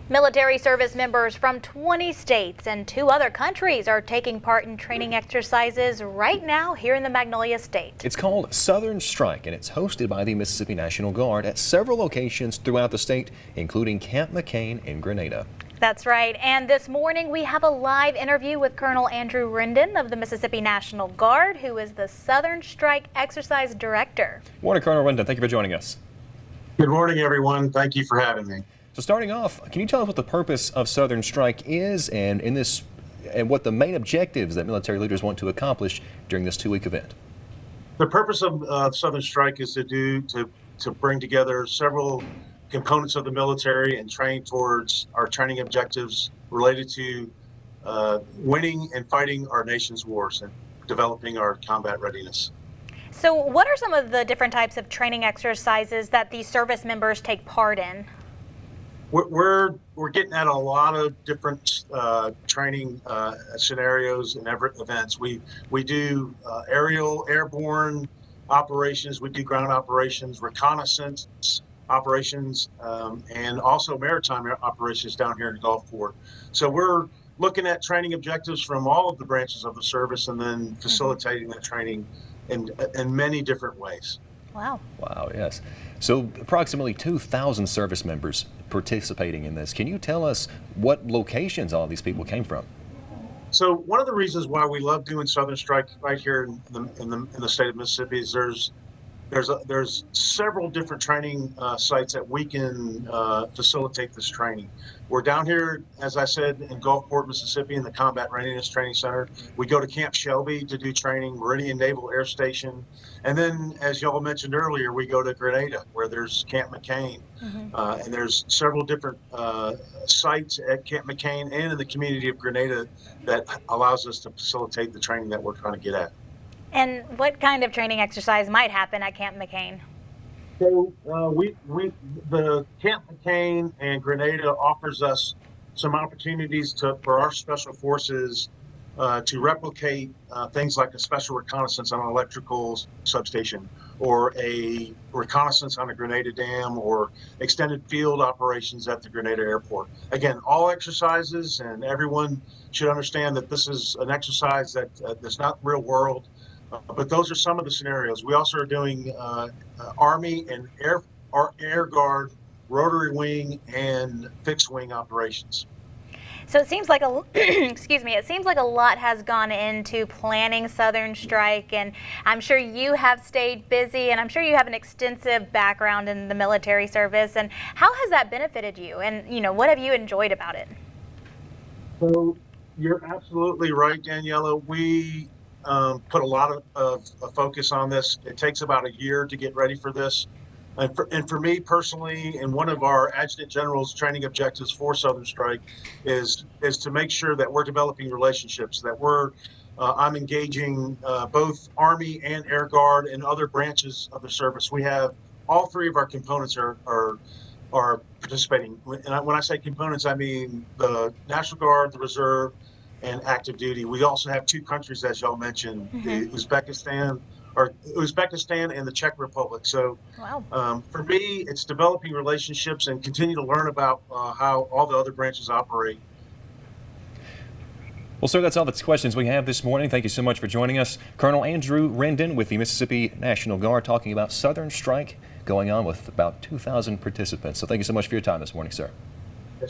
Military service members from 20 states and 2 other countries are taking part in training exercises right now here in the Magnolia State. It's called Southern Strike, and it's hosted by the Mississippi National Guard at several locations throughout the state, including Camp McCain in Grenada. That's right. And this morning we have a live interview with Colonel Andrew Rendon of the Mississippi National Guard, who is the Southern Strike Exercise Director. Morning, Colonel Rendon. Thank you for joining us. Good morning, everyone. Thank you for having me. So starting off, can you tell us what the purpose of Southern Strike is and what the main objectives that military leaders want to accomplish during this 2-week event? The purpose of Southern Strike is to bring together several components of the military and train towards our training objectives related to winning and fighting our nation's wars and developing our combat readiness. So what are some of the different types of training exercises that these service members take part in? We're getting at a lot of different training scenarios and events. We do airborne operations, we do ground operations, reconnaissance operations, and also maritime operations down here in Gulfport. So we're looking at training objectives from all of the branches of the service and then facilitating that training in many different ways. Wow. Wow, yes. So approximately 2,000 service members participating in this. Can you tell us what locations all these people came from? So one of the reasons why we love doing Southern Strike right here in the state of Mississippi is there's several different training sites that we can facilitate this training. We're down here, as I said, in Gulfport, Mississippi, in the Combat Readiness Training Center. We go to Camp Shelby to do training, Meridian Naval Air Station. And then, as y'all mentioned earlier, we go to Grenada, where there's Camp McCain. And there's several different sites at Camp McCain and in the community of Grenada that allows us to facilitate the training that we're trying to get at. And what kind of training exercise might happen at Camp McCain? So the Camp McCain and Grenada offers us some opportunities for our special forces to replicate things like a special reconnaissance on an electrical substation, or a reconnaissance on a Grenada dam, or extended field operations at the Grenada airport. Again, all exercises, and everyone should understand that this is an exercise that's not real world. But those are some of the scenarios. We also are doing Army and Air Guard, rotary wing, and fixed wing operations. So it seems like it seems like a lot has gone into planning Southern Strike, and I'm sure you have stayed busy, and I'm sure you have an extensive background in the military service. And how has that benefited you? And what have you enjoyed about it? So you're absolutely right, Daniela. We put a lot of focus on this. It takes about a year to get ready for this. And for me personally, and one of our Adjutant General's training objectives for Southern Strike is to make sure that we're developing relationships, that I'm engaging both Army and Air Guard and other branches of the service. We have all 3 of our components are participating. And when I say components, I mean the National Guard, the Reserve, and active duty. We also have 2 countries, as y'all mentioned, the Uzbekistan and the Czech Republic. So wow. For me, it's developing relationships and continue to learn about how all the other branches operate. Well, sir, that's all the questions we have this morning. Thank you so much for joining us. Colonel Andrew Rendon with the Mississippi National Guard, talking about Southern Strike going on with about 2,000 participants. So thank you so much for your time this morning, sir.